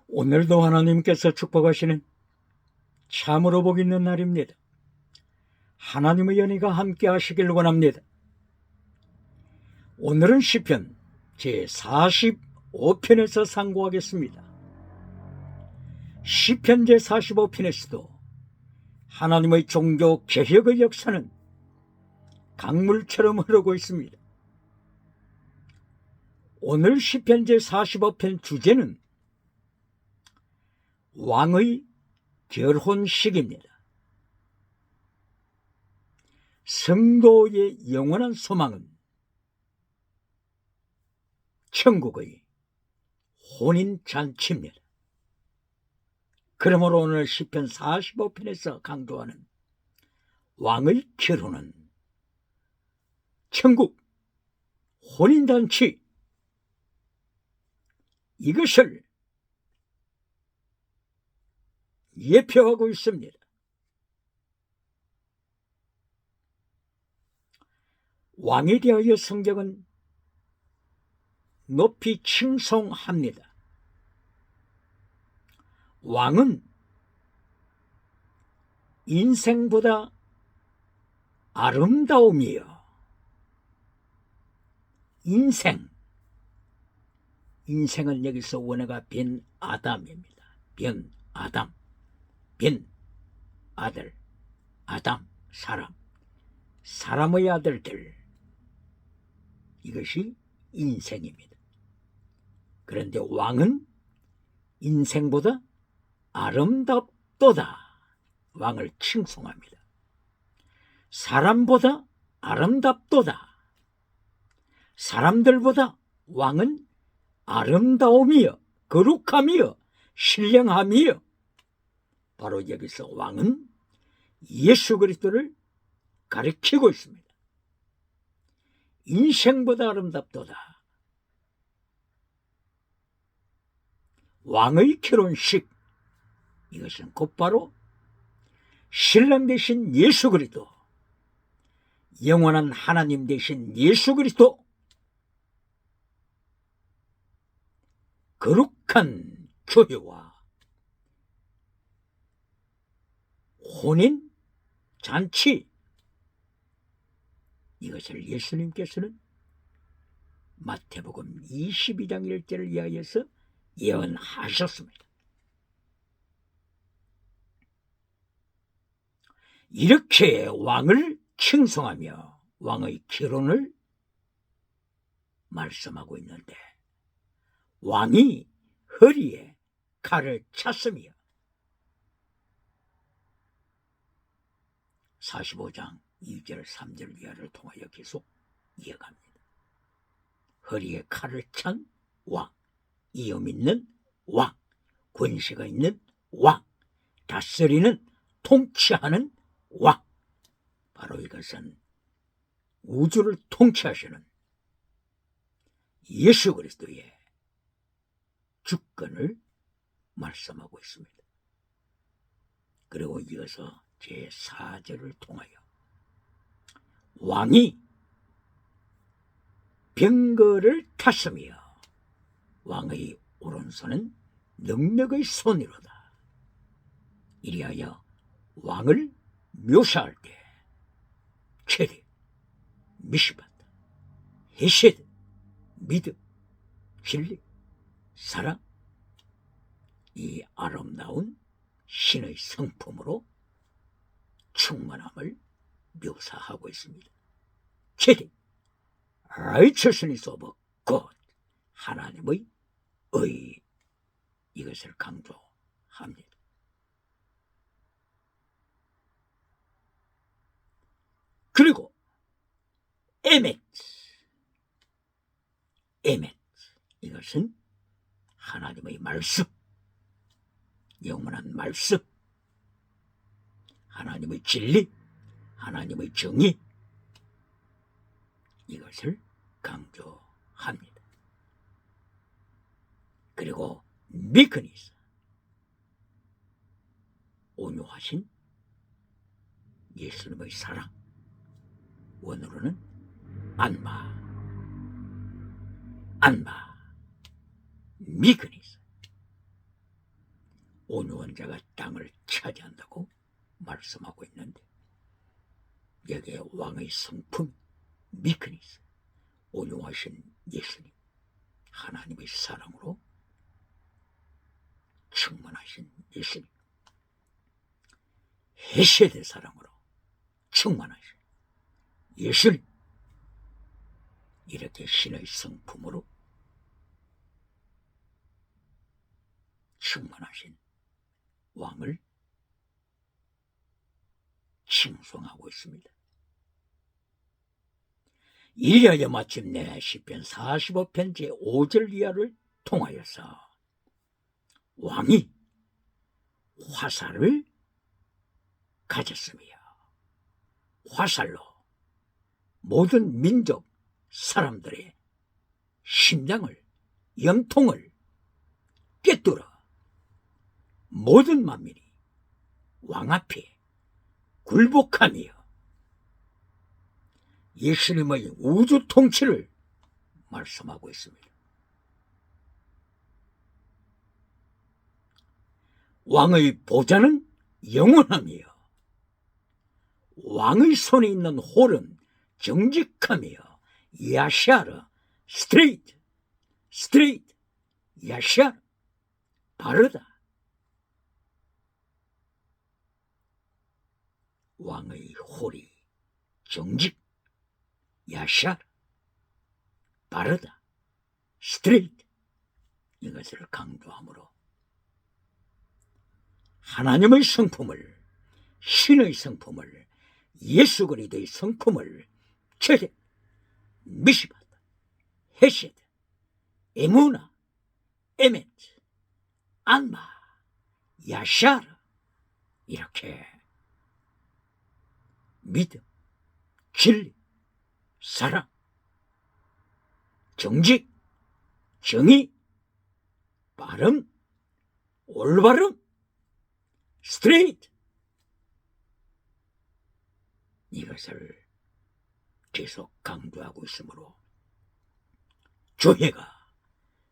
오늘도 하나님께서 축복하시는 참으로 복 있는 날입니다. 하나님의 연희가 함께 하시길 원합니다. 오늘은 시편 제45편에서 상고하겠습니다. 시편 제45편에서도 하나님의 종교 개혁의 역사는 강물처럼 흐르고 있습니다. 오늘 시편 제45편 주제는 왕의 결혼식입니다. 성도의 영원한 소망은 천국의 혼인잔치입니다. 그러므로 오늘 시편 45편에서 강조하는 왕의 결혼은 천국 혼인잔치, 이것을 예표하고 있습니다. 왕에 대하여 성경은 높이 칭송합니다. 왕은 인생보다 아름다움이요. 인생은 여기서 원어가 변 아담입니다. 변 아담, 변 아들, 아담 사람, 사람의 아들들, 이것이 인생입니다. 그런데 왕은 인생보다 아름답도다. 왕을 칭송합니다. 사람보다 아름답도다. 사람들보다 왕은 아름다움이여, 거룩함이여, 신령함이여. 바로 여기서 왕은 예수 그리스도를 가리키고 있습니다. 인생보다 아름답도다. 왕의 결혼식, 이것은 곧바로 신랑 되신 예수 그리스도, 영원한 하나님 되신 예수 그리스도, 거룩한 교회와 혼인 잔치, 이것을 예수님께서는 마태복음 22장 1절을 이하여서 예언하셨습니다. 이렇게 왕을 칭송하며 왕의 결혼을 말씀하고 있는데, 왕이 허리에 칼을 찼으며 45장 2절 3절 이하를 통하여 계속 이어갑니다. 허리에 칼을 찬 왕, 이엄 있는 왕, 권세가 있는 왕, 다스리는, 통치하는 왕, 바로 이것은 우주를 통치하시는 예수 그리스도의 주권을 말씀하고 있습니다. 그리고 이어서 제4절을 통하여 왕이 병거를 탔으며 왕의 오른손은 능력의 손이로다. 이리하여 왕을 묘사할 때 체리, 미시밭, 헤세드, 믿음, 진리, 사랑, 이 아름다운 신의 성품으로 충만함을 묘사하고 있습니다. 체리, righteousness of God, 하나님의 의, 이것을 강조합니다. 그리고 에멧, 이것은 하나님의 말씀, 영원한 말씀, 하나님의 진리, 하나님의 정의, 이것을 강조합니다. 그리고 미크니스, 온유하신 예수님의 사랑, 원어로는 안마, 미크니스, 온유한 자가 땅을 차지한다고 말씀하고 있는데, 여기에 왕의 성품 미크니스, 온유하신 예수님, 하나님의 사랑으로 충만하신 예수님, 헤세드 사랑으로 충만하신 예수님, 이렇게 신의 성품으로 충만하신 왕을 칭송하고 있습니다. 이리하여 마침내 시편 45편 제5절 이하를 통하여서 왕이 화살을 가졌으며, 화살로 모든 민족 사람들의 심장을, 영통을 꿰뚫어 모든 만민이 왕 앞에 굴복하며 예수님의 우주 통치를 말씀하고 있습니다. 왕의 보좌는 영원하며 왕의 손에 있는 홀은 정직하며, 야샤르, 스트레이트, 야샤르, 바르다. 왕의 홀이 정직, 야샤르, 바르다, 스트레이트, 이것을 강조하므로 하나님의 성품을, 신의 성품을, 예수 그리스도의 성품을 체득, 미시바다, 헤세드, 에무나, 에메트, 안마, 야샤르, 이렇게 믿음, 진리, 사랑, 정직, 정의, 바름, 올바름, 스트레이트, 이것을 계속 강조하고 있으므로 교회가,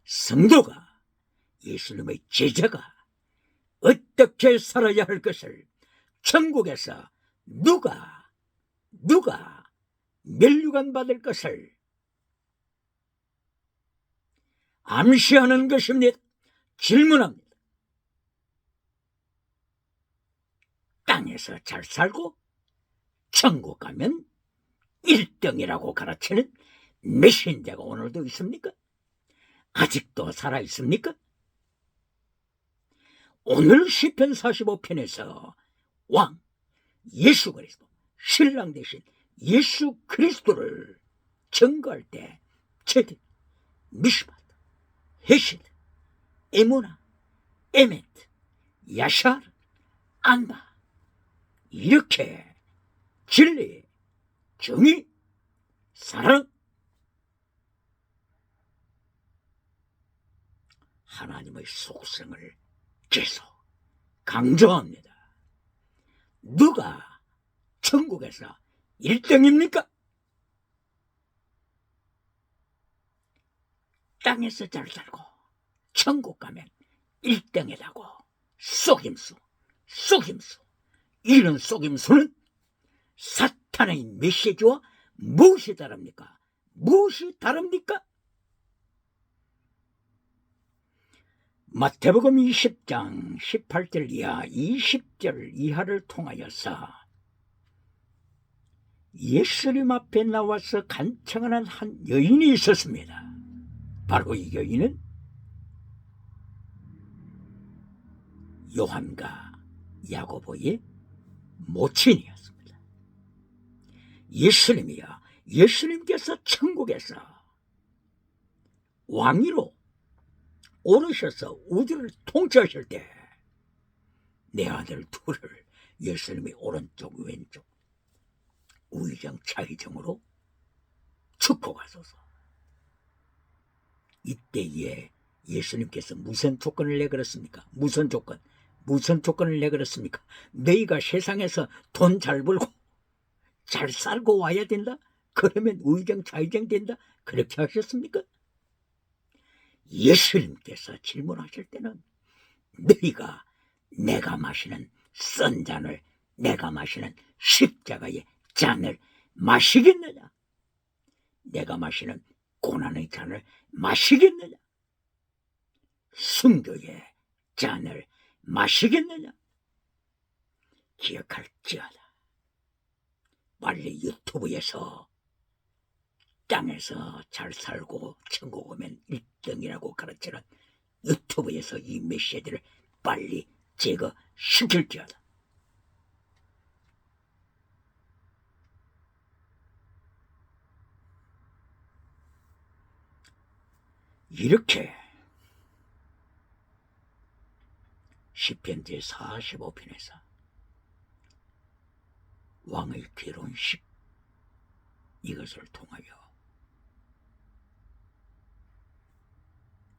성도가, 예수님의 제자가 어떻게 살아야 할 것을 천국에서 누가 멸류관 받을 것을 암시하는 것입니다. 질문합니다. 땅에서 잘 살고 천국 가면 1등이라고 가르치는 메신저가 오늘도 있습니까? 아직도 살아 있습니까? 오늘 시편 45편에서 왕 예수 그리스도, 신랑 되신 예수 그리스도를 증거할 때 체드, 미시바트, 헤시드, 에무나, 에메트, 야샤르, 안바, 이렇게 진리, 정의, 사랑, 하나님의 속성을 계속 강조합니다. 누가 천국에서 1등입니까? 땅에서 잘 살고 천국 가면 1등이라고 속임수. 이런 속임수는 사탄의 메시지와 무엇이 다릅니까? 마태복음 20장 18절 이하 20절 이하를 통하여서 예수님 앞에 나와서 간청하는 한 여인이 있었습니다. 바로 이 여인은 요한과 야고보의 모친이었습니다. 예수님께서 천국에서 왕위로 오르셔서 우주를 통치하실 때 내 아들 둘을 예수님의 오른쪽 왼쪽 우의정 차의정으로 축복하소서. 이때에 예수님께서 무슨 조건을 내걸었습니까? 무슨 조건을 내걸었습니까? 너희가 세상에서 돈 잘 벌고 잘 살고 와야 된다? 그러면 우의정 차의정 된다? 그렇게 하셨습니까? 예수님께서 질문하실 때는 너희가 내가 마시는 쓴 잔을, 내가 마시는 십자가의 잔을 마시겠느냐? 내가 마시는 고난의 잔을 마시겠느냐? 순교의 잔을 마시겠느냐? 기억할지어다. 빨리 유튜브에서 땅에서 잘 살고 천국 오면 1등이라고 가르치는 유튜브에서 이 메시지를 빨리 제거시킬지어다. 이렇게 시편 제45편에서 왕의 결혼식, 이것을 통하여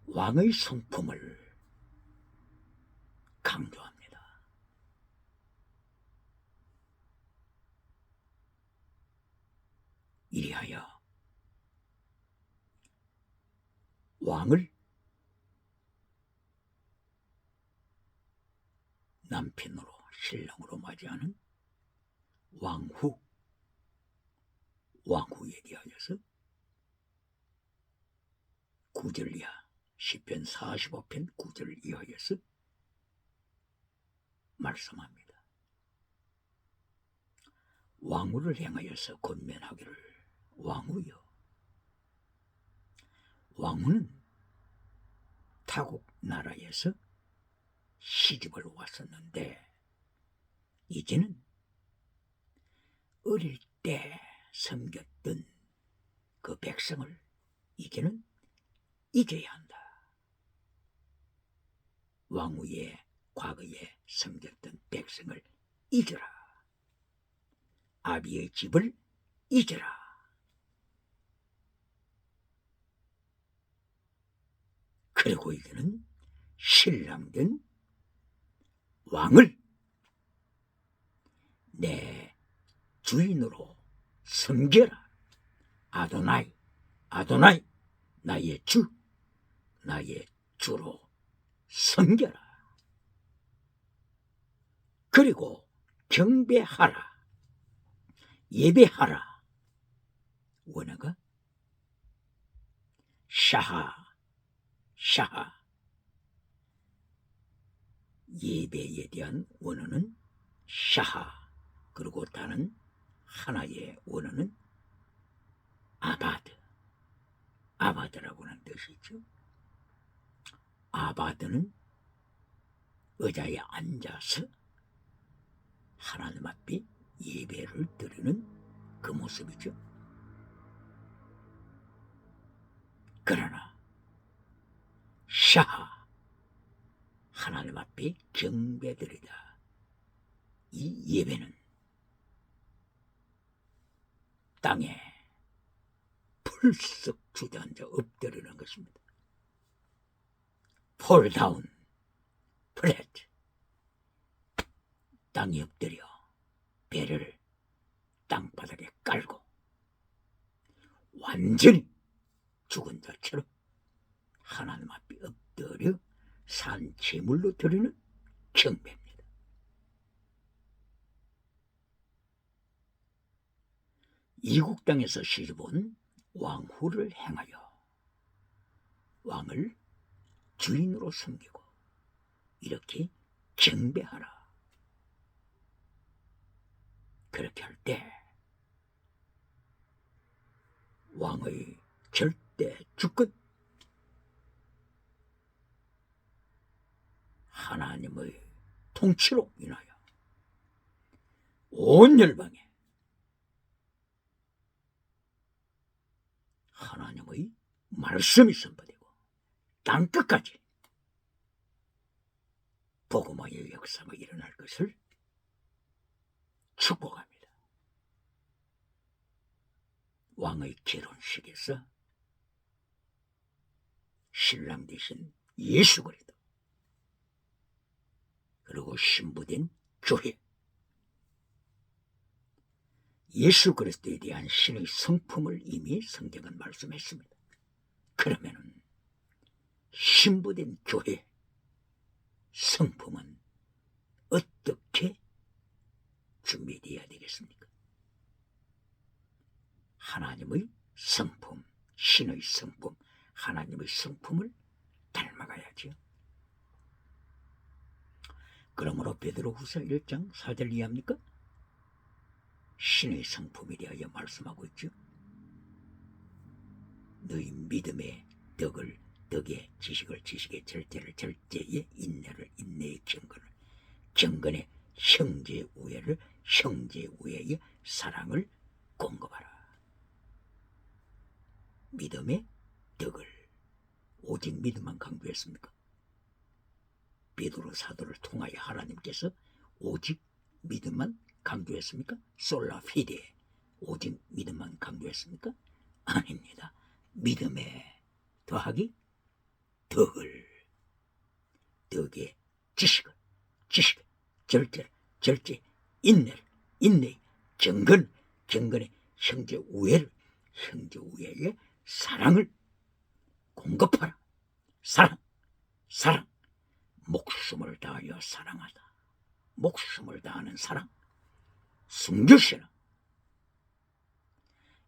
왕의 성품을 강조합니다. 이리하여 왕을 남편으로, 신랑으로 맞이하는 왕후에 대하여서 9절 이하, 시편 45편 9절 이하여서 말씀합니다. 왕후를 향하여서 권면하기를, 왕후여, 왕후는 타국 나라에서 시집을 왔었는데 이제는 어릴 때 섬겼던 그 백성을 이제는 잊어야 한다. 왕후의 과거에 섬겼던 백성을 잊어라. 아비의 집을 잊어라. 그리고 이제는 신랑된 왕을 내 주인으로 섬겨라. 아도나이, 아도나이, 나의 주, 나의 주로 섬겨라. 그리고 경배하라, 예배하라. 원어가 샤하, 샤하. 예배에 대한 원어는 샤하. 그리고 다른 하나의 원어는 아바드, 아바드라고 하는 뜻이죠. 아바드는 의자에 앉아서 하나님 앞에 예배를 드리는 그 모습이죠. 그러나 샤하, 하나님 앞에 경배드리다. 이 예배는 땅에 풀썩 주저앉아 엎드리는 것입니다. Fall down, flat. 땅에 엎드려 배를 땅바닥에 깔고 완전히 죽은 자처럼 하나님 앞에 엎드려 산 제물로 드리는 경배입니다. 이국 땅에서 시집온 왕후를 행하여 왕을 주인으로 섬기고 이렇게 경배하라. 그렇게 할 때 왕의 절대 주권, 하나님의 통치로 인하여 온 열방에 하나님의 말씀이 선포되고 땅끝까지 복음화의 역사가 일어날 것을 축복합니다. 왕의 결혼식에서 신랑 되신 예수 그리스도, 그리고 신부된 교회, 예수 그리스도에 대한 신의 성품을 이미 성경은 말씀했습니다. 그러면은 신부된 교회 성품은 어떻게 준비되어야 되겠습니까? 하나님의 성품, 신의 성품, 하나님의 성품을 닮아가야죠. 그러므로 베드로후서 1장 4절 이해합니까? 신의 성품에 대하여 말씀하고 있죠. 너희 믿음의 덕을 덕에, 지식을 지식에, 절제를 절제에, 인내를 인내에, 경건을 경건에, 형제 우애를 형제 우애에, 사랑을 공급하라. 믿음의 덕을 오직 믿음만 강조했습니까? 베드로 사도를 통하여 하나님께서 오직 믿음만 강조했습니까? 솔라 피데, 오직 믿음만 강조했습니까? 아닙니다. 믿음에 더하기 덕을, 덕에 지식을 지식, 절제, 인내를 인내, 경건에 형제 우애를 형제 우애에, 사랑을 공급하라. 사랑, 목숨을 다하여 사랑하다. 목숨을 다하는 사랑, 순교시라.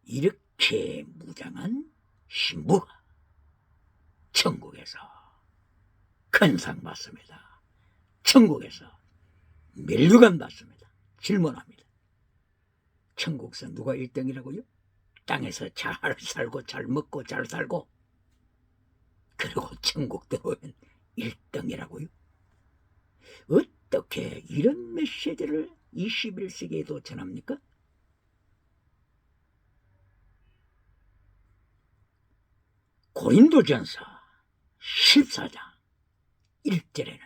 이렇게 무장한 신부가 천국에서 큰 상 받습니다. 천국에서 멸류관 받습니다. 질문합니다. 천국에서 누가 1등이라고요? 땅에서 잘 살고 잘 먹고 잘 살고 그리고 천국 들어오면 1등이라고요? 어떻게 이런 메시지를 21세기에도 전합니까? 고린도전서 14장 1절에는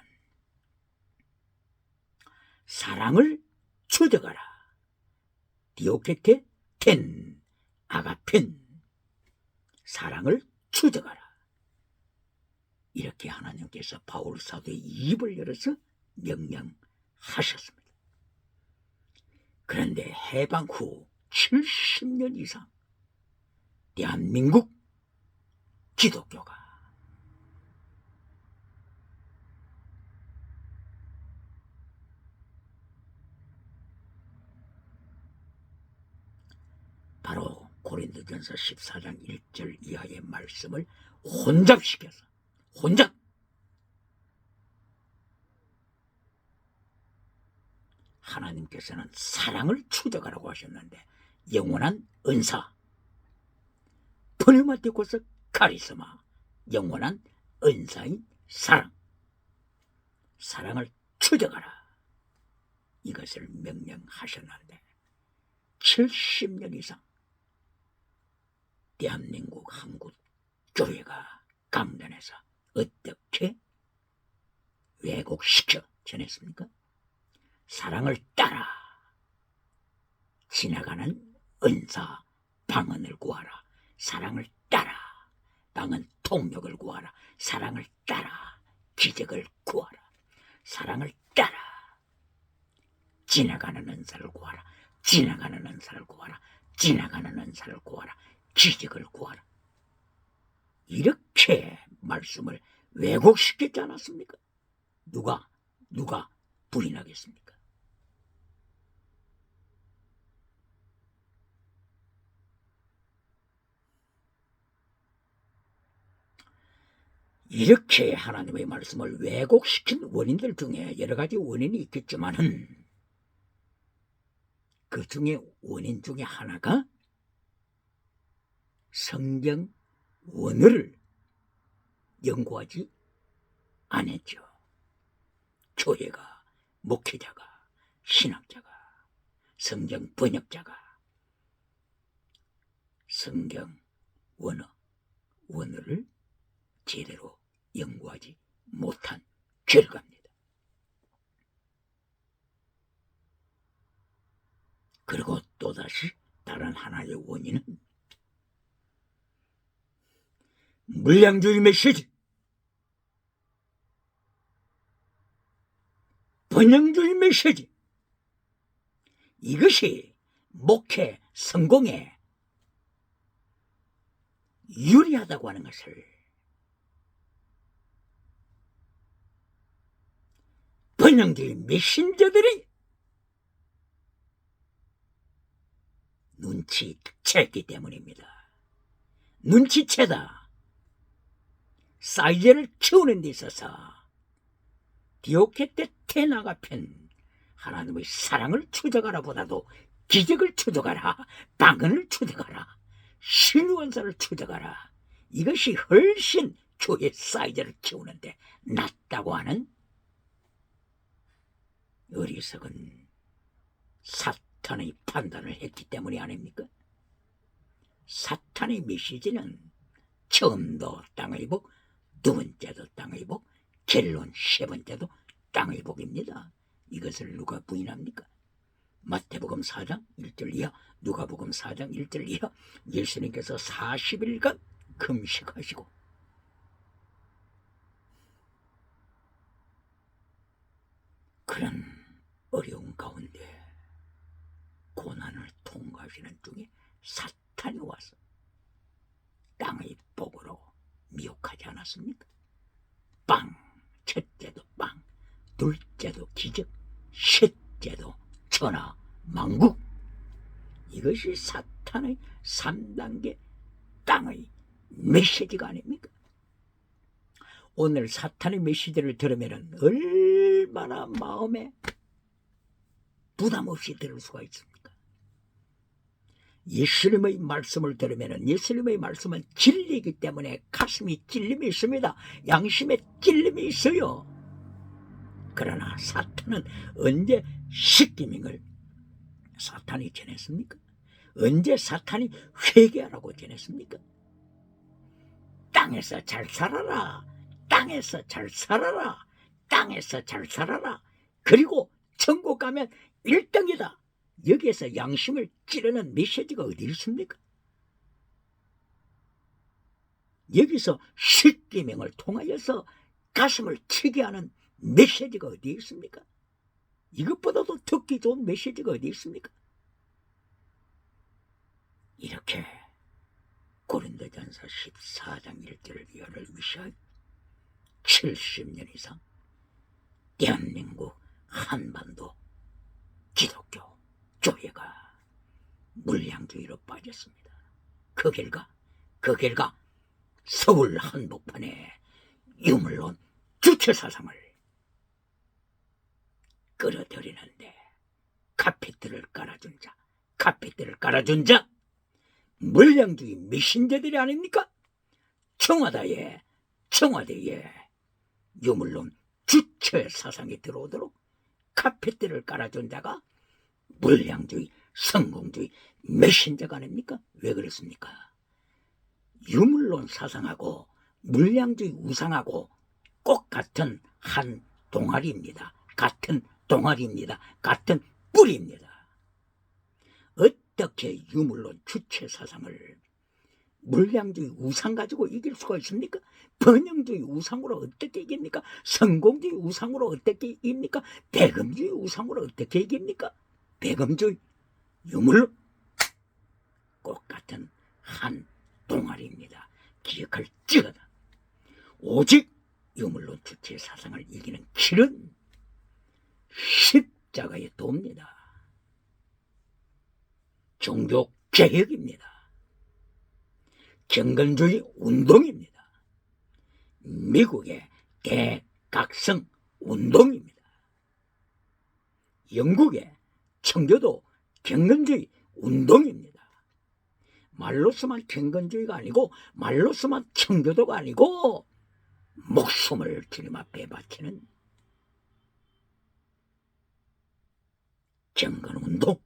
사랑을 추적하라. 디오케테 텐 아가펜, 사랑을 추적하라. 이렇게 하나님께서 바울 사도의 입을 열어서 명령하셨습니다. 그런데 해방 후 70년 이상 대한민국 기독교가 바로 고린도전서 14장 1절 이하의 말씀을 혼잡시켜서 하나님께서는 사랑을 추적하라고 하셨는데 영원한 은사, 프뉴마티코스 카리스마, 영원한 은사인 사랑을 추적하라. 이것을 명령하셨는데 70년 이상 대한민국 한국 교회가 강단에서 어떻게 왜곡시켜 전했습니까? 사랑을 따라 지나가는 은사 방언을 구하라. 사랑을 따라 방언 통역을 구하라. 사랑을 따라 기적을 구하라. 사랑을 따라 지나가는 은사를 구하라. 지나가는 은사를 구하라. 지나가는 은사를 구하라. 기적을 구하라. 이렇게 말씀을 왜곡시키지 않았습니까? 누가 부인하겠습니까? 이렇게 하나님의 말씀을 왜곡시킨 원인들 중에 여러 가지 원인이 있겠지만은 그 중에 원인 중에 하나가 성경 원어를 연구하지 않았죠. 교회가, 목회자가, 신학자가, 성경 번역자가 성경 원어를 제대로 연구하지 못한 결과입니다. 그리고 또다시 다른 하나의 원인은 물량주의 메시지, 번영주의 메시지, 이것이 목회 성공에 유리하다고 하는 것을 번영주의 메신저들이 눈치챘기 때문입니다. 눈치채다. 사이즈를 키우는 데 있어서 디오케테 테나가 편 하나님의 사랑을 추적하라 보다도 기적을 추적하라, 방언을 추적하라, 신원사를 추적하라, 이것이 훨씬 교회 사이즈를 키우는데 낫다고 하는 어리석은 사탄의 판단을 했기 때문이 아닙니까? 사탄의 메시지는 처음도 땅의 복, 두 번째도 땅의 복, 결론 세 번째도 땅의 복입니다. 이것을 누가 부인합니까? 마태복음 4장 1절 이하, 누가복음 4장 1절 이하, 예수님께서 40일간 금식하시고 그런 어려운 가운데 고난을 통과하시는 중에 사탄이 와서 땅의 복으로 미혹하지 않았습니까? 빵, 첫째도 빵, 둘째도 기적, 셋째도 천하 만국. 이것이 사탄의 3단계 땅의 메시지가 아닙니까? 오늘 사탄의 메시지를 들으면 얼마나 마음에 부담 없이 들을 수가 있습니까? 예수님의 말씀을 들으면 예수님의 말씀은 진리이기 때문에 가슴이 찔림이 있습니다. 양심에 찔림이 있어요. 그러나 사탄은 언제 십계명을 사탄이 전했습니까? 언제 사탄이 회개하라고 전했습니까? 땅에서 잘 살아라, 땅에서 잘 살아라, 땅에서 잘 살아라, 그리고 천국 가면 1등이다. 여기에서 양심을 찌르는 메시지가 어디 있습니까? 여기서 십계명을 통하여서 가슴을 치게 하는 메시지가 어디 있습니까? 이것보다도 듣기 좋은 메시지가 어디 있습니까? 이렇게 고린도전서 14장 1절 이하를 위시하여 70년 이상 대한민국 한반도 기독교 교회가 물량주의로 빠졌습니다. 그 결과 서울 한복판에 유물론 주체사상을 끌어들이는데 카페트를 깔아준 자 물량주의 메신저들이 아닙니까? 청와대에 유물론 주체사상이 들어오도록 카페트를 깔아준 자가 물량주의, 성공주의 메신저가 아닙니까? 왜 그렇습니까? 유물론 사상하고 물량주의 우상하고 꼭 같은 한 동아리입니다. 같은 뿌리입니다. 어떻게 유물론 주체 사상을 물량주의 우상 가지고 이길 수가 있습니까? 번영주의 우상으로 어떻게 이깁니까? 성공주의 우상으로 어떻게 이깁니까? 대금주의 우상으로 어떻게 이깁니까? 대금주의 유물론 꼭 같은 한 동아리입니다. 기억할지어다. 오직 유물론 주체 사상을 이기는 길은 십자가의 도입니다. 종교개혁입니다. 경건주의 운동입니다. 미국의 대각성 운동입니다. 영국의 청교도 경건주의 운동입니다. 말로서만 경건주의가 아니고 말로서만 청교도가 아니고 목숨을 주님 앞에 바치는 경건운동,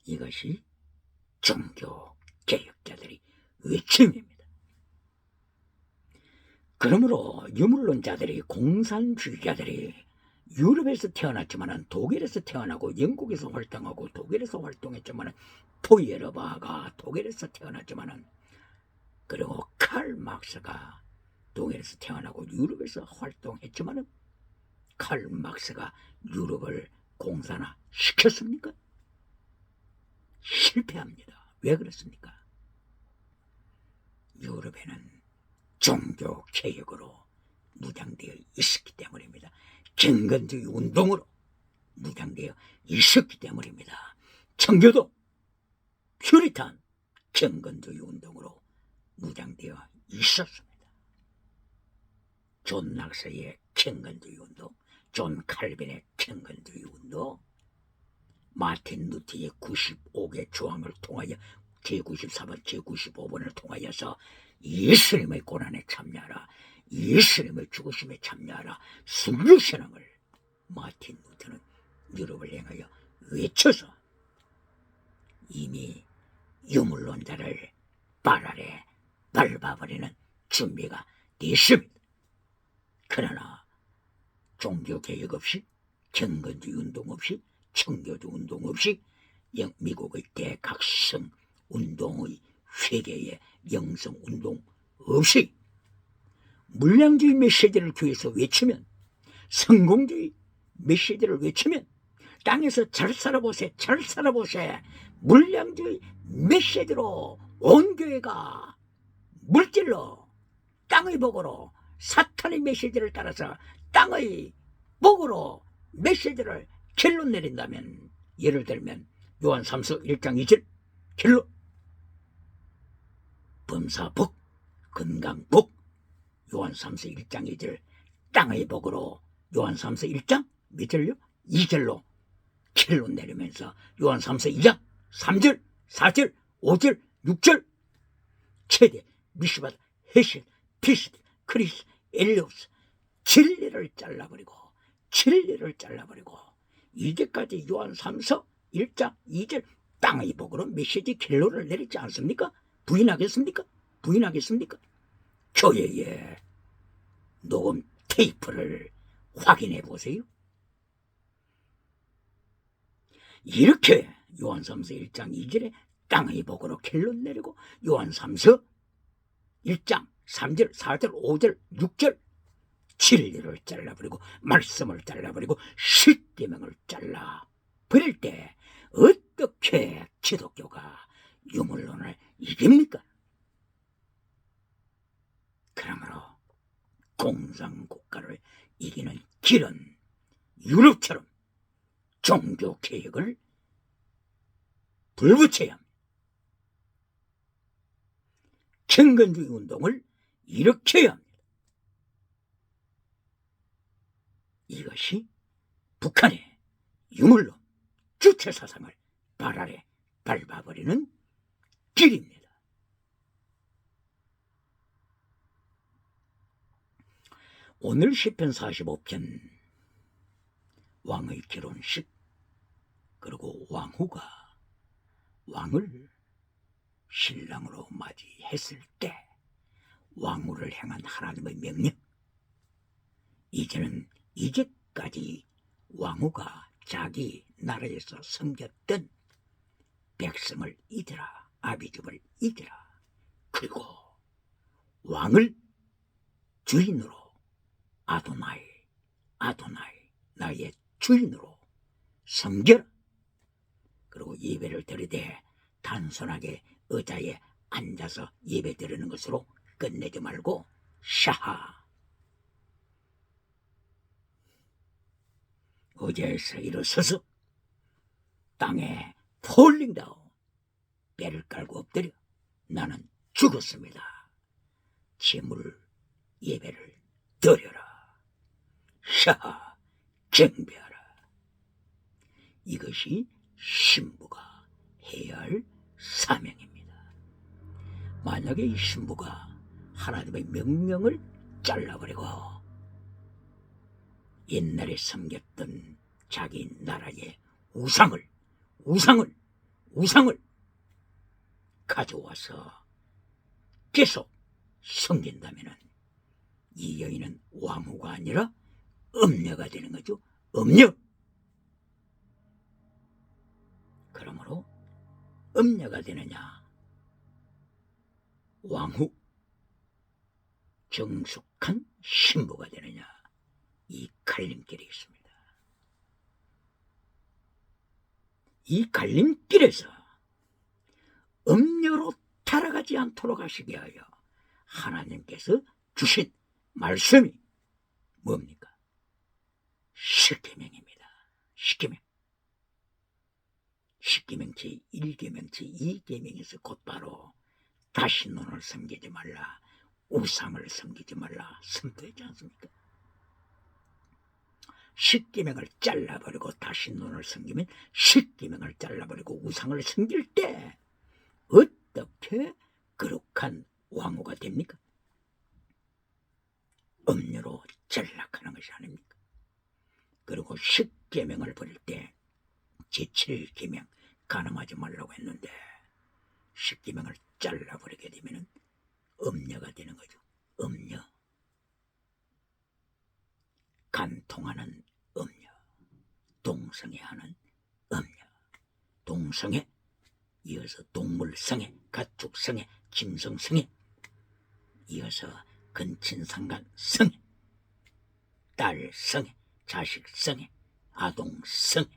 이것이 종교개혁자들의 외침입니다. 그러므로 유물론자들이, 공산주의자들이 유럽에서 태어났지만 독일에서 태어나고 영국에서 활동하고 독일에서 활동했지만 포이에르바가 독일에서 태어났지만 그리고 칼 막스가 독일에서 태어나고 유럽에서 활동했지만 칼 막스가 유럽을 공산화 시켰습니까? 실패합니다. 왜 그렇습니까? 유럽에는 종교개혁으로 무장되어 있었기 때문입니다. 경건주의 운동으로 무장되어 있었기 때문입니다. 청교도, 퓨리탄, 경건주의 운동으로 무장되어 있었습니다. 존 낙서의 경건주의 운동, 존 칼빈의 경건주의 운동, 마틴 루터의 95개 조항을 통하여 제94번, 제95번을 통하여서 예수님의 고난에 참여하라, 예수님의 죽으심에 참여하라, 순교신앙을 마틴 루터는 유럽을 향하여 외쳐서 이미 유물론자를 발 아래 밟아버리는 준비가 됐습니다. 그러나 종교개혁 없이, 경건주의 운동 없이, 청교도 운동 없이, 미국의 대각성 운동의 회개의 영성 운동 없이 물량주의 메시지를 교회에서 외치면, 성공주의 메시지를 외치면, 땅에서 잘 살아보세, 잘 살아보세, 물량주의 메시지로 온 교회가 물질로, 땅의 복으로, 사탄의 메시지를 따라서 땅의 복으로 메시지를 길로 내린다면, 예를 들면 요한 3서 1장 2절 길로 범사복, 건강복, 요한 3서 1장 2절 땅의 복으로 요한 3서 1장 몇 절요? 2절로 길로 내리면서 요한 3서 2장 3절, 4절, 5절, 6절 최대, 미시바드, 헤실, 피스트, 크리스, 엘리오스 진리를 잘라버리고, 진리를 잘라버리고, 이제까지 요한 3서 1장 2절 땅의 복으로 메시지 길로를 내리지 않습니까? 부인하겠습니까? 부인하겠습니까? 교회의 녹음 테이프를 확인해 보세요. 이렇게 요한 3서 1장 2절에 땅의 복으로 길로 내리고, 요한 3서 1장 3절, 4절, 5절, 6절 진리를 잘라버리고, 말씀을 잘라버리고, 십계명을 잘라버릴 때 어떻게 기독교가 유물론을 이깁니까? 그러므로 공산국가를 이기는 길은 유럽처럼 종교개혁을 불붙여야 합니다. 경건주의 운동을 일으켜야 합니다. 이것이 북한의 유물론 주체사상을 발 아래 밟아버리는 길입니다. 오늘 시편 45편 왕의 결혼식, 그리고 왕후가 왕을 신랑으로 맞이했을 때 왕후를 향한 하나님의 명령, 이제까지 왕후가 자기 나라에서 섬겼던 백성을 이더라, 아비집을 이더라, 그리고 왕을 주인으로 아도나이, 아도나이, 나의 주인으로 섬겨라. 그리고 예배를 드리되 단순하게 의자에 앉아서 예배 드리는 것으로 끝내지 말고 샤하, 의자에서 일어서서 땅에 폴링다운 배를 깔고 엎드려 나는 죽었습니다. 제물 예배를 드려라. 샤하, 경배하라. 이것이 신부가 해야 할 사명입니다. 만약에 이 신부가 하나님의 명령을 잘라버리고 옛날에 섬겼던 자기 나라의 우상을 가져와서 계속 섬긴다면 이 여인은 왕후가 아니라 음녀가 되는 거죠. 음녀. 그러므로 음녀가 되느냐, 왕후, 정숙한 신부가 되느냐, 이 갈림길이 있습니다. 이 갈림길에서 음녀로 타락하지 않도록 하시게 하여 하나님께서 주신 말씀이 뭡니까? 십계명입니다. 십계명. 십계명 제1계명 제2계명에서 곧바로 다시 눈을 섬기지 말라, 우상을 섬기지 말라 선포했지 않습니까? 십계명을 잘라버리고 다시 눈을 섬기면, 십계명을 잘라버리고 우상을 섬길 때 어떻게 거룩한 왕후가 됩니까? 음료로 전락하는 것이 아닙니까? 그리고 십계명을 버릴 때 제7계명 간음하지 말라고 했는데, 십계명을 잘라버리게 되면 음녀가 되는 거죠. 음녀, 간통하는 음녀, 동성애하는 음녀, 동성애, 이어서 동물성애, 가축성애, 짐승성애, 이어서 근친상간성애, 딸성애, 자식성애, 아동성애.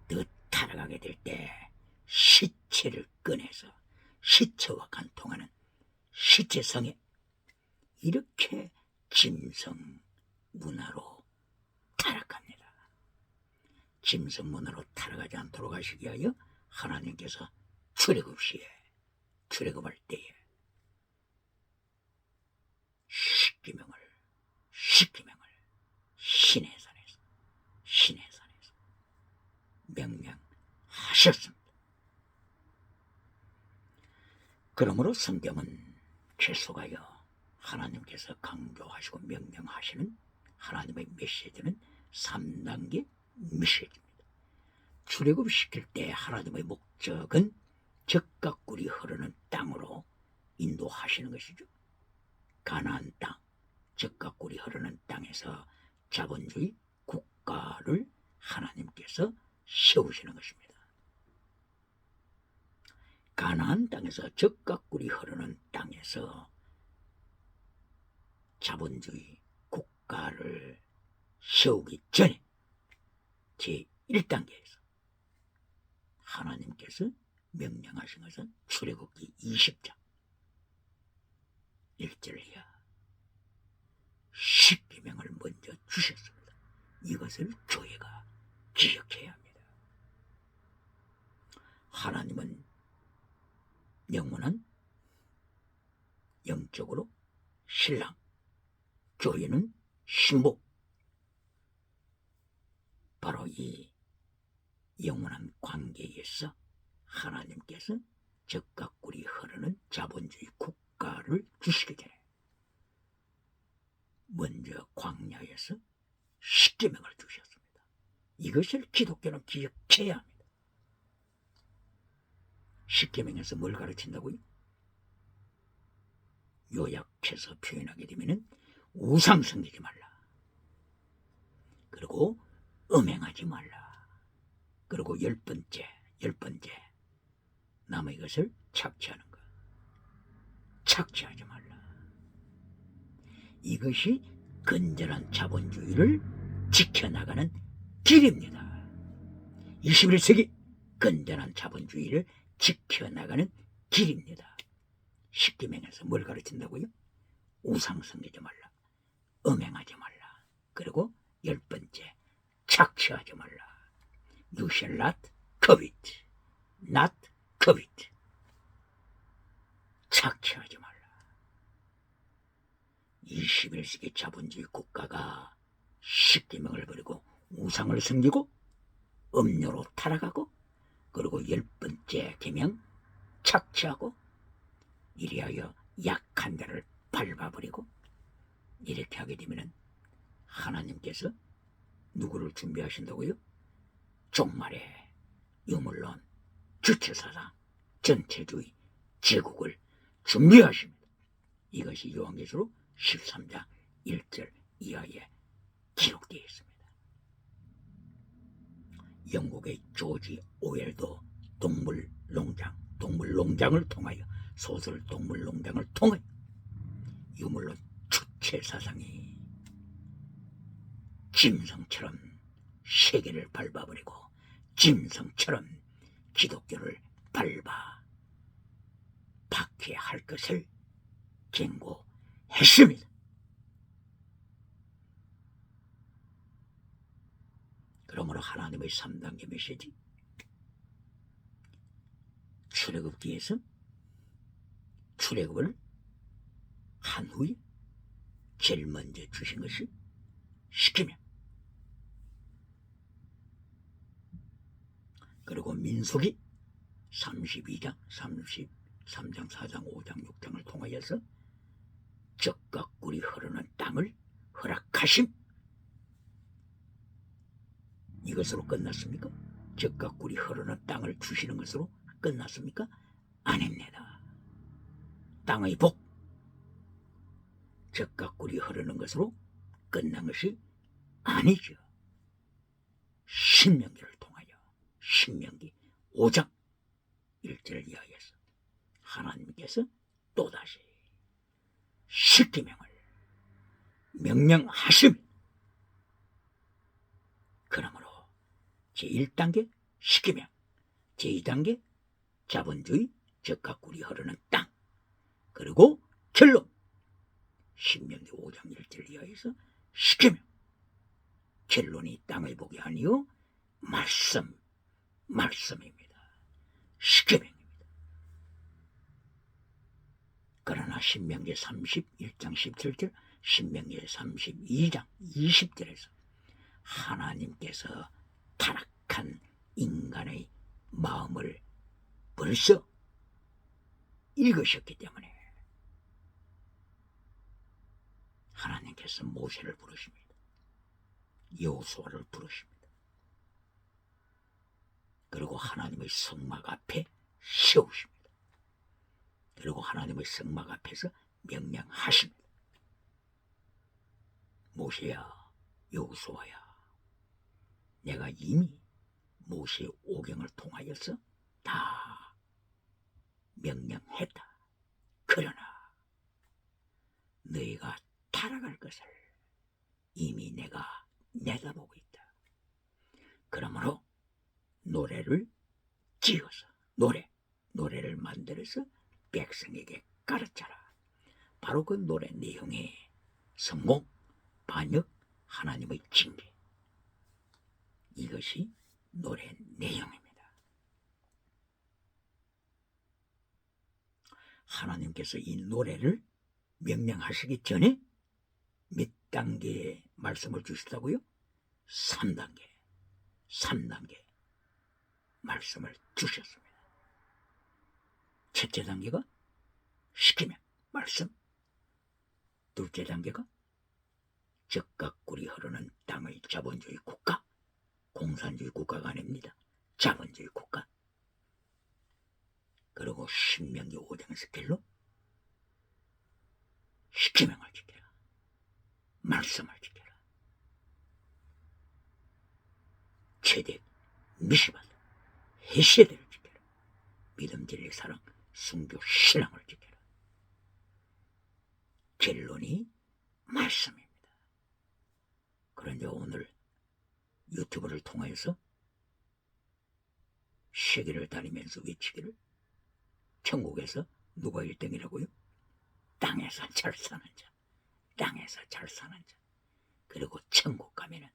더 타락하게 될 때 시체를 꺼내서 시체와 간통하는 시체성애, 이렇게 짐승 문화로 타락합니다. 짐승 문화로 타락하지 않도록 하시기 위하여 하나님께서 출애굽 시에, 출애굽할 때에 십계명을 시내산에서 명령하셨습니다. 그러므로 성경은 계속하여 하나님께서 강조하시고 명령하시는 하나님의 메시지는 3단계 메시지입니다. 출애굽시킬 때 하나님의 목적은 젖과 꿀이 흐르는 땅으로 인도하시는 것이죠. 가나안 땅, 젖과 꿀이 흐르는 땅에서 자본주의 국가를 하나님께서 세우시는 것입니다. 가나안 땅에서 젖과 꿀이 흐르는 땅에서 자본주의 국가를 세우기 전에 제1단계에서 하나님께서 명령하신 것은 출애굽기 20장 1절 이하 십계명을 먼저 주셨습니다. 이것을 교회가 기억해야 합니다. 하나님은 영원한 영적으로 신랑, 교회는 신부. 바로 이 영원한 관계에서 하나님께서 젖과 꿀이 흐르는 자본주의 국가를 주시기 전에 먼저 광야에서 십계명을 주셨습니다. 이것을 기독교는 기억해야 합니다. 십계명에서 뭘 가르친다고요? 요약해서 표현하게 되면 우상 섬기지 말라, 그리고 음행하지 말라, 그리고 열 번째 남의 것을 착취하는 것, 착취하지 말라. 이것이 건전한 자본주의를 지켜나가는 길입니다. 21세기 건전한 자본주의를 지켜나가는 길입니다. 십계명에서 뭘 가르친다고요? 우상 섬기지 말라, 음행하지 말라, 그리고 열 번째 착취하지 말라. You shall not covet, not covet. 착취하지 말라. 21세기 자본주의 국가가 십계명을 버리고 우상을 섬기고 음료로 타락하고, 그리고 열 번째 계명 착취하고, 이리하여 약한 자를 밟아버리고, 이렇게 하게 되면 하나님께서 누구를 준비하신다고요? 종말의 유물론, 주체사상, 전체주의 제국을 준비하십니다. 이것이 요한계시록 13장 1절 이하에 기록되어 있습니다. 영국의 조지 오웰도 동물농장을 통하여, 소설 동물농장을 통하여 유물론 주체사상이 짐승처럼 세계를 밟아버리고 짐승처럼 기독교를 밟아 박해할 것을 경고했습니다. 그러므로 하나님의 3단계 메시지, 출애굽기에서 출애굽을 한 후에 제일 먼저 주신 것이 십계명, 그리고 민수기 32장, 33장, 4장, 5장, 6장을 통하여서 젖과 꿀이 흐르는 땅을 허락하심. 이것으로 끝났습니까? 젖과 꿀이 흐르는 땅을 주시는 것으로 끝났습니까? 아닙니다. 땅의 복, 젖과 꿀이 흐르는 것으로 끝난 것이 아니죠. 신명기를 통하여, 신명기 5장 1절을 이하여서 하나님께서 또다시 십계명을 명령하심. 그러므로 제1단계 십계명, 제2단계 자본주의, 젖과 꿀이 흐르는 땅, 그리고 결론 신명기 5장 1절을 이하여서 십계명. 결론이 땅의 복이 아니요 말씀입니다. 십계명입니다. 그러나 신명기 31장 17절, 신명기 32장 20절에서 하나님께서 타락한 인간의 마음을 벌써 읽으셨기 때문에 하나님께서 모세를 부르십니다. 여호수아를 부르십니다. 그리고 하나님의 성막 앞에 세우십니다. 그리고 하나님의 성막 앞에서 명령하십니다. 모세야, 여호수아야, 내가 이미 모세의 오경을 통하여서 다 명령했다. 그러나 너희가 타락할 것을 이미 내가 내다보고 있다. 그러므로 노래를 지어서 노래를 만들어서 백성에게 가르쳐라. 바로 그 노래 내용의 성공, 반역, 하나님의 징계, 이것이 노래 내용입니다. 하나님께서 이 노래를 명령하시기 전에 몇 단계의 말씀을 주시다고요? 3단계 말씀을 주셨습니다. 첫째 단계가 십계명 말씀, 둘째 단계가 젖과 꿀이 흐르는 땅의 자본주의 국가, 공산주의 국가가 아닙니다. 자본주의 국가. 그리고 신명기 5장에서 결론 십계명을 지켜라. 말씀을 지켜라. 최대 미시바다 해세대를 지켜라. 믿음, 진리, 사랑, 순교, 신앙을 지켜라. 결론이 말씀입니다. 그런데 오늘 유튜브를 통해서 세계를 다니면서 외치기를 천국에서 누가 1등이라고요? 땅에서 잘 사는 자, 땅에서 잘 사는 자, 그리고 천국 가면은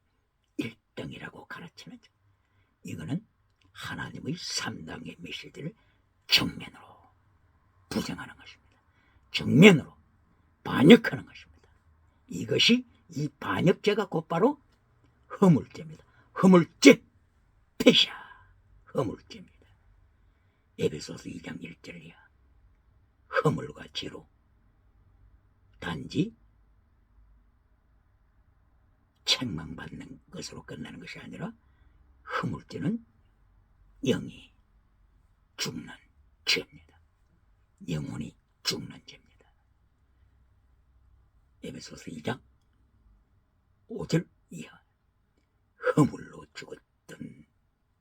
1등이라고 가르치는 자. 이거는 하나님의 3단계 메시지를 정면으로 부정하는 것입니다. 정면으로 반역하는 것입니다. 이것이 이 반역죄가 곧바로 허물죄입니다. 허물죄, 패샤, 허물죄입니다. 에베소서 2장 1절이야. 허물과 죄로 단지 책망받는 것으로 끝나는 것이 아니라 허물죄는 영이 죽는 죄입니다. 영혼이 죽는 죄입니다. 에베소서 2장 5절 이하. 허물로 죽었던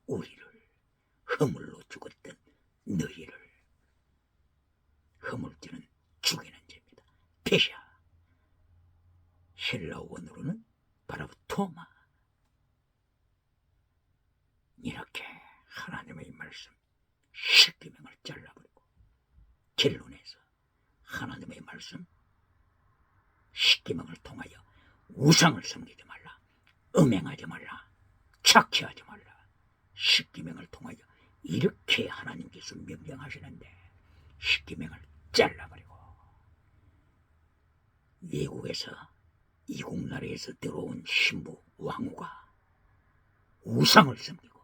우리를, 허물로 죽었던 너희를, 허물죄는 죽이는 죄입니다. 페샤, 헬라어 원어로는 바라토마. 이렇게 하나님의 말씀 십계명을 잘라버리고 결론에서 하나님의 말씀 십계명을 통하여 우상을 섬기지 말라, 음행하지 말라, 착취하지 말라. 십계명을 통하여 이렇게 하나님께서 명령하시는데 십계명을 잘라버리고 외국에서 이국 나라에서 들어온 신부 왕후가 우상을 섬기고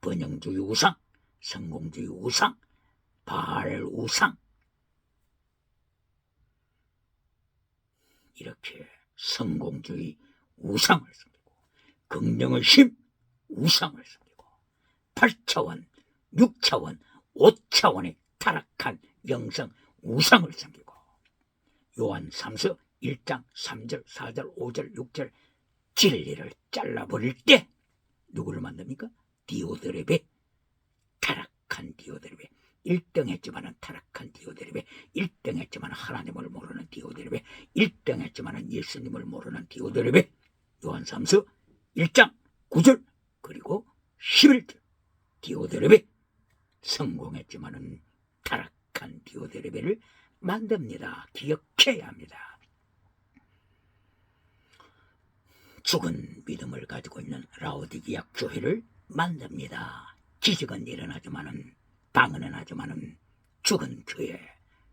번영주의 우상, 성공주의 우상, 바알 우상, 이렇게 성공주의 우상을 섬기고 긍정의 힘 우상을 섬기고 8차원, 6차원, 5차원의 타락한 영성 우상을 섬기고 요한 3서 1장 3절, 4절, 5절, 6절 진리를 잘라버릴 때 누구를 만듭니까? 디오드렙의 타락한 디오드렙의 1등 했지만은 타락한 디오드렙의 1등 했지만 하나님을 모르는 디오드렙의 1등 했지만은 예수님을 모르는 디오드렙의 요한 3서 1장 9절 그리고 11절 디오드렙의 성공했지만은 타락한 디오드렙을 만듭니다. 기억해야 합니다. 죽은 믿음을 가지고 있는 라오디게아 교회를 만듭니다. 기적은 일어나지만은 방언은 하지만은 죽은 교회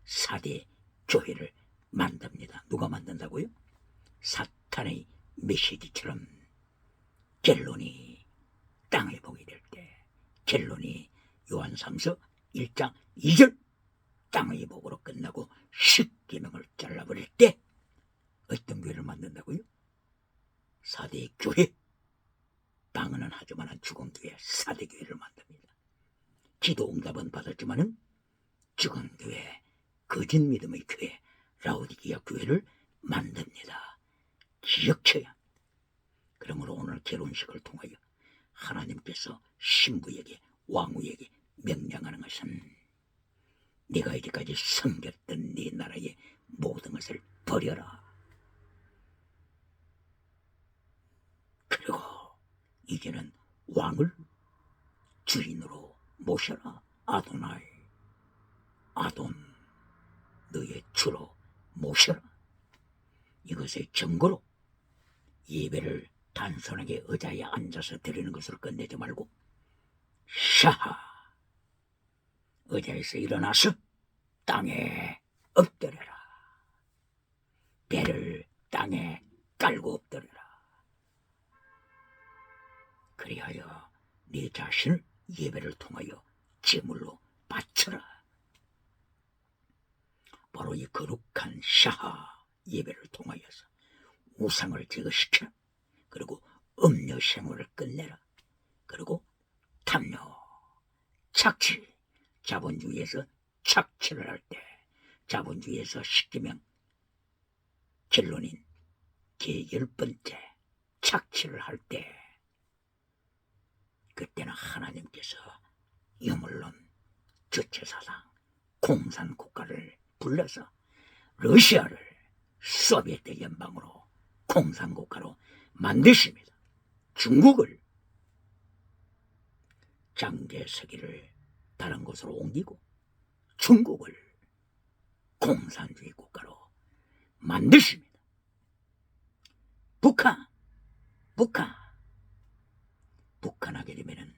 4대 교회를 만듭니다. 누가 만든다고요? 사탄의 메시지처럼 결론이 땅에 보게 될 때 결론이 요한 3서 1장 2절 땅의 복으로 끝나고 십계명을 잘라버릴 때 어떤 교회를 만든다고요? 4대 교회 방언은 하지만 죽은 교회 4대 교회를 만듭니다. 기도 응답은 받았지만은 죽은 교회 거짓 믿음의 교회 라오디게아 교회를 만듭니다. 기억해야 합니다. 그러므로 오늘 결혼식을 통하여 하나님께서 신부에게 왕후에게 명령하는 것은 네가 이제까지 섬겼던 네 나라의 모든 것을 버려라. 그리고 이제는 왕을 주인으로 모셔라. 아도나이 아돈 너의 주로 모셔라. 이것의 증거로 예배를 단순하게 의자에 앉아서 드리는 것으로 끝내지 말고 샤하 의자에서 일어나서 땅에 엎드려라. 배를 땅에 깔고 엎드려라. 그리하여 네 자신을 예배를 통하여 제물로 바쳐라. 바로 이 거룩한 샤하 예배를 통하여서 우상을 제거시켜라. 그리고 음료 생활을 끝내라. 그리고 탐욕, 착취, 자본주의에서 착취를 할 때 자본주의에서 십계명 결론인 제 10번째 착취를 할 때 그때는 하나님께서 유물론 주체사상 공산국가를 불러서 러시아를 소비에트 연방으로 공산국가로 만드십니다. 중국을 장제석기를 다른 곳으로 옮기고 중국을 공산주의 국가로 만드십니다. 북한하게 되면은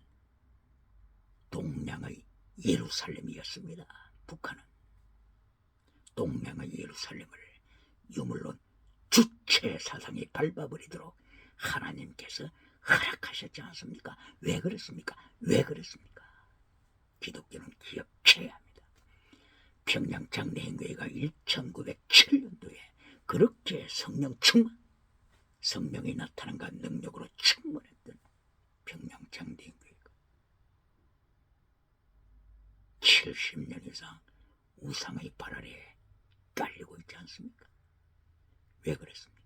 동양의 예루살렘이었습니다. 북한은 동양의 예루살렘을 유물론 주체 사상이 밟아버리도록 하나님께서 허락하셨지 않습니까? 왜 그렇습니까? 기독교는 기억해야 합니다. 평양 장례행교회가 1907년도에 그렇게 성령 충만, 성령이 나타난과 능력으로 충만했던 평양 장례행교회가 70년 이상 우상의 발 아래 깔리고 있지 않습니까? 왜 그랬습니까?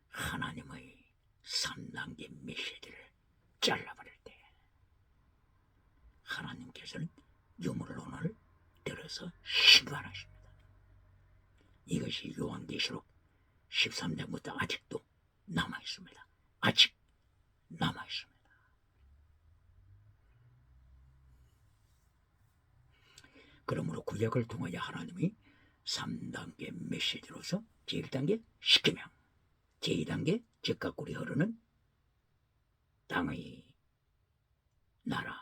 하나님의 3단계 메시지를 잘라버릴 때 하나님께서는 유물론을 들어서 심판하십니다. 이것이 요한계시록 13장부터 아직도 남아있습니다. 아직 남아있습니다. 그러므로 구약을 통하여 하나님이 3단계 메시지로서 제1단계 십계명, 제2단계 즉각 꿀이 흐르는 땅의 나라,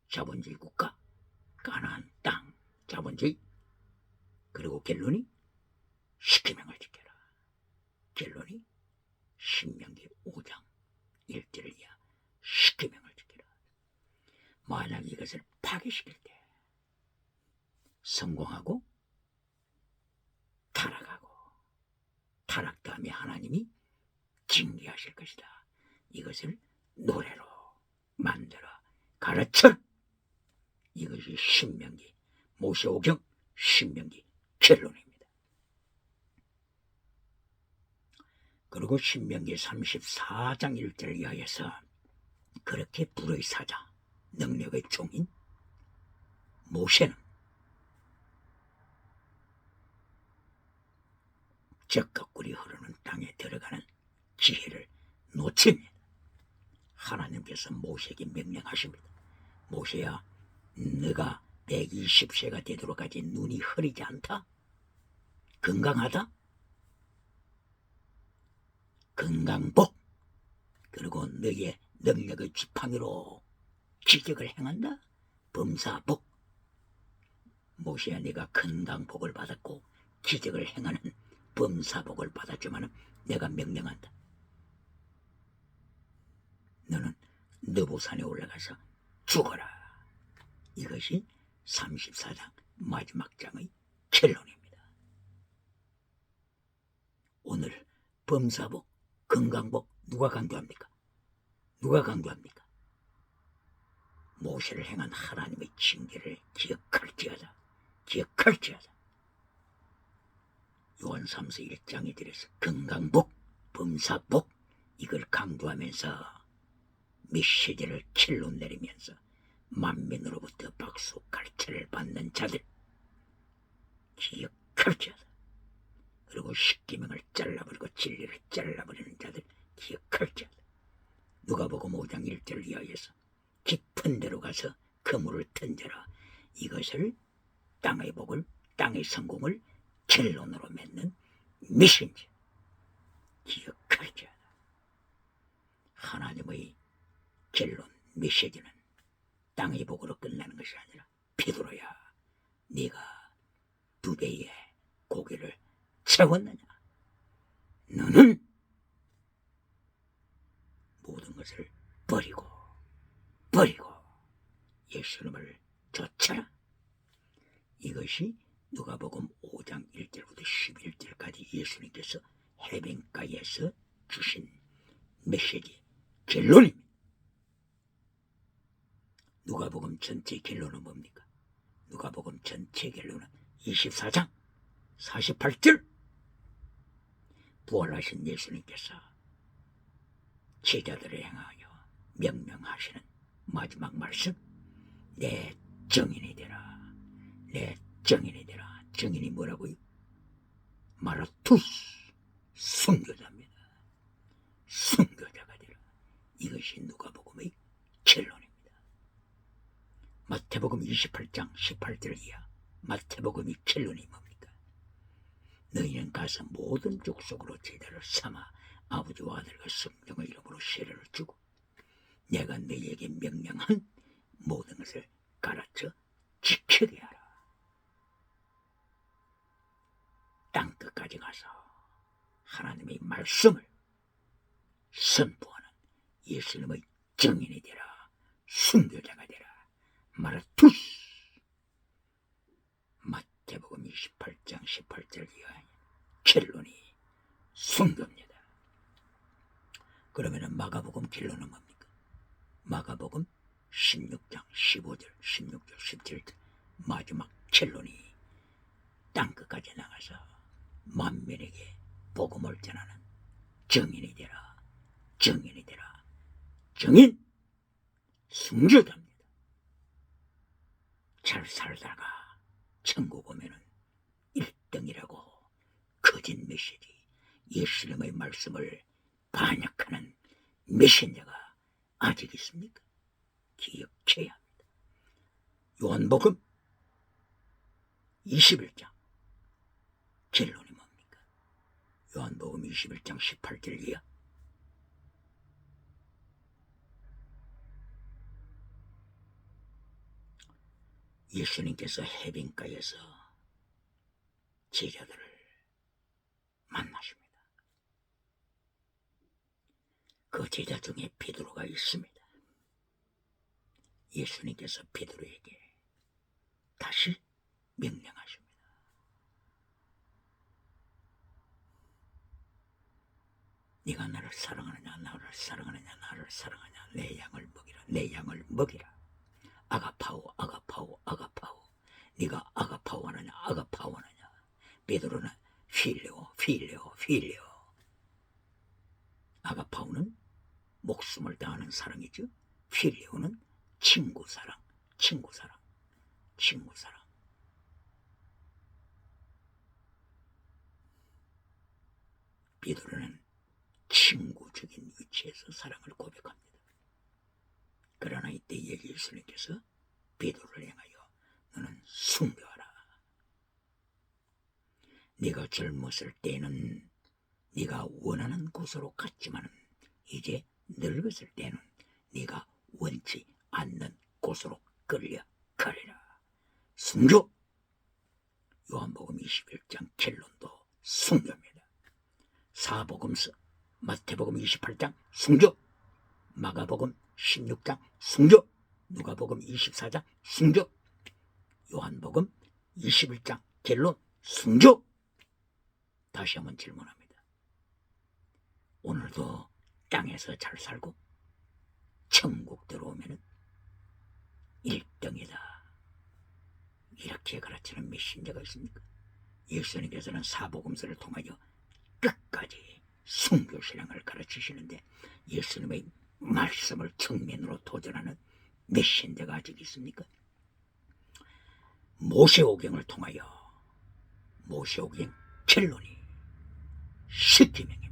자본주의 국가, 가나안 땅, 자본주의. 그리고 결론이 십계명을 지켜라. 결론이 신명기 5장 1절 이하 십계명을 지켜라. 만약 이것을 파괴시킬 때 성공하고 타락하고 타락 다음에 하나님이 징계하실 것이다. 이것을 노래로 만들어 가르쳐라. 이것이 신명기, 모세오경 신명기 결론입니다. 그리고 신명기 34장 1절 이하에서 그렇게 불의 사자, 능력의 종인 모세는 적과 꿀이 흐르는 땅에 들어가는 기회를 놓칩니다. 하나님께서 모세에게 명령하십니다. 모세야, 네가 120세가 되도록까지 눈이 흐리지 않다? 건강하다? 건강복, 그리고 너의 능력의 지팡이로 기적을 행한다? 범사복. 모세야, 네가 건강복을 받았고 기적을 행하는 범사복을 받았지만 내가 명령한다. 너는 느보산에 올라가서 죽어라. 이것이 34장 마지막 장의 결론입니다. 오늘 범사복, 건강복 누가 강조합니까? 누가 강조합니까? 모세를 행한 하나님의 징계를 기억할지어다. 기억할지어다. 요한 3서 1장에 들어서 건강복, 범사복 이걸 강조하면서 메시지를 킬로 내리면서 만민으로부터 박수 갈채를 받는 자들 기억할지어다. 그리고 십계명을 잘라버리고 진리를 잘라버리는 자들 기억할지어다. 누가복음 5장 1절 이하에서 깊은 데로 가서 그물을 던져라. 이것을 땅의 복을, 땅의 성공을 결론으로 맺는 메신저 기억할지어다. 하나님의 결론 메시지는 땅의 복으로 끝나는 것이 아니라 베드로야, 네가 2배의 고기를 채웠느냐? 너는 모든 것을 버리고 예수님을 좇아라. 이것이 누가복음 5장 1절부터 11절까지 예수님께서 해변가에서 주신 메시지 결론입니다. 누가복음 전체 결론은 뭡니까? 누가복음 전체 결론은 24장 48절 부활하신 예수님께서 제자들을 향하여 명령하시는 마지막 말씀, 내 증인이 되라. 내 증인이 되라. 증인이 뭐라고요? 마라투스, 순교자입니다. 순교자가 되라. 이것이 누가복음의 결론입니다. 마태복음 28장 18절 이하 마태복음의 결론이 뭡니까? 너희는 가서 모든 족속으로 제자를 삼아 아버지와 아들과 성령의 이름으로 세례를 주고 내가 너희에게 명령한 모든 것을 가르쳐 지키게 하라. 땅끝까지 가서 하나님의 말씀을 선포하는 예수님의 증인이 되라. 순교자가 되라. 마라투스. 마태복음 28장 18절 이하 결론이 순교입니다. 그러면 마가복음 결론은 뭡니까? 마가복음 16장 15절 16절 17절 마지막 결론이 땅끝까지 나가서 만민에게 복음을 전하는 증인이 되라. 증인이 되라. 증인 순교자입니다. 잘 살다가 천국 오면은 1등이라고 거짓 메시지 예수님의 말씀을 반역하는 메신저가 아직 있습니까? 기억해야 합니다. 요한복음 21장 결론이 뭡니까? 요한복음 21장 18절 이하. 예수님께서 해변가에서 제자들을 만나십니다. 그 제자 중에 베드로가 있습니다. 예수님께서 베드로에게 다시 명령하십니다. 네가 나를 사랑하느냐, 나를 사랑하느냐, 나를 사랑하느냐, 내 양을 먹이라, 내 양을 먹이라. 아가파오, 아가파오, 아가파오. 네가 아가파오 하느냐, 아가파오 하느냐. 베드로는 필레오, 필레오, 필레오. 아가파오는 목숨을 다하는 사랑이죠. 필레오는 친구 사랑, 친구 사랑, 친구 사랑. 베드로는 친구적인 위치에서 사랑을 고백합니다. 그러나 이때 예수님께서 베드로를 향하여 너는 순교하라. 네가 젊었을 때는 네가 원하는 곳으로 갔지만 이제 늙었을 때는 네가 원치 않는 곳으로 끌려가리라. 순교. 요한복음 21장 결론도 순교입니다. 사복음서 마태복음 28장 순교, 마가복음 16장 순교, 누가복음 24장 순교, 요한복음 21장 결론 순교. 다시 한번 질문합니다. 오늘도 땅에서 잘 살고 천국 들어오면 1등이다 이렇게 가르치는 메신저가 있습니까? 예수님께서는 사복음서를 통하여 끝까지 순교신앙을 가르치시는데 예수님의 말씀을 정면으로 도전하는 메신저가 아직 있습니까? 모세오경을 통하여 모세오경 결론이 십계명입니다.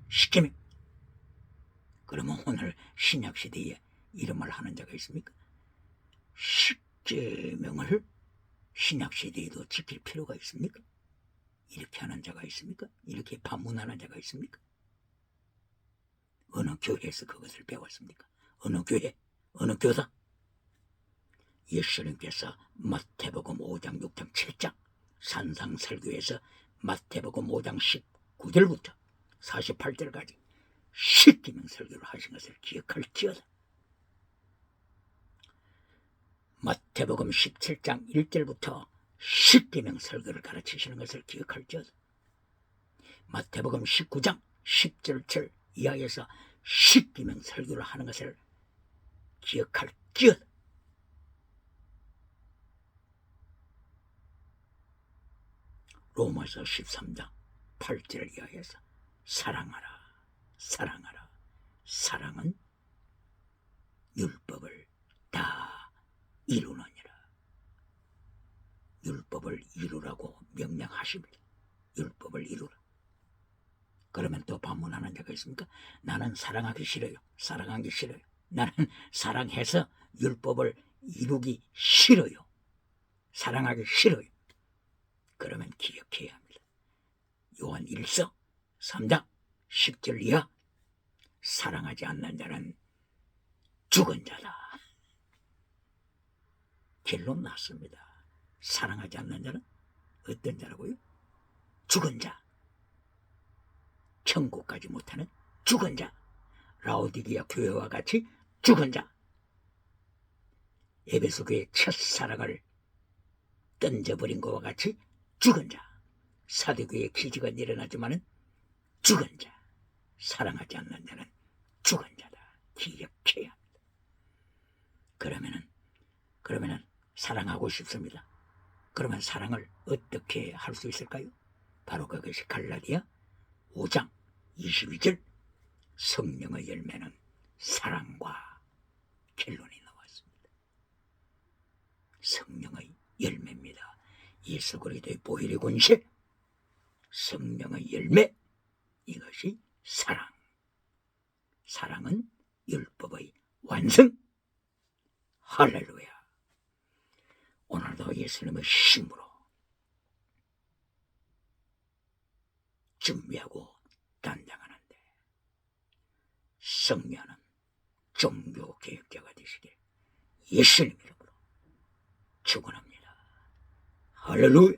십계명. 그러면 오늘 신약시대에 이런 말 하는 자가 있습니까? 십계명을 신약시대에도 지킬 필요가 있습니까? 이렇게 하는 자가 있습니까? 이렇게 반문하는 자가 있습니까? 어느 교회에서 그것을 배웠습니까? 어느 교회? 어느 교사? 예수님께서 마태복음 5장 6장 7장 산상설교에서 마태복음 5장 19절부터 48절까지 십계명 설교를 하신 것을 기억할지어다. 마태복음 17장 1절부터 십계명 설교를 가르치시는 것을 기억할지어다. 마태복음 19장 10절 이하에서 십계명 설교를 하는 것을 기억할지어다. 로마서 13장 8절 이하에서 사랑하라, 사랑하라. 사랑은 율법을 다 이루느니라. 율법을 이루라고 명령하십니다. 율법을 이루라. 그러면 또 반문하는 자가 있습니까? 나는 사랑하기 싫어요. 사랑하기 싫어요. 나는 사랑해서 율법을 이루기 싫어요. 사랑하기 싫어요. 그러면 기억해야 합니다. 요한 1서 3장 10절 이하 사랑하지 않는 자는 죽은 자다. 결론 났습니다. 사랑하지 않는 자는 어떤 자라고요? 죽은 자. 천국 가지 못하는 죽은 자. 라오디게아 교회와 같이 죽은 자. 에베소 교회 첫사랑을 던져버린 것과 같이 죽은 자. 사도교회의 기지가 일어나지만은 죽은 자. 사랑하지 않는 자는 죽은 자다. 기억해야 합니다. 그러면은 사랑하고 싶습니다. 그러면 사랑을 어떻게 할 수 있을까요? 바로 그것이 갈라디아 5장 22절 성령의 열매는 사랑과 결론이 나왔습니다. 성령의 열매입니다. 예수 그리스도의 보혈의 권세, 성령의 열매, 이것이 사랑. 사랑은 율법의 완성. 할렐루야. 오늘도 예수님의 힘으로 준비하고 단장하는데 성녀는 종교개혁자가 되시길 예수님 이름으로 축원합니다. 할렐루야.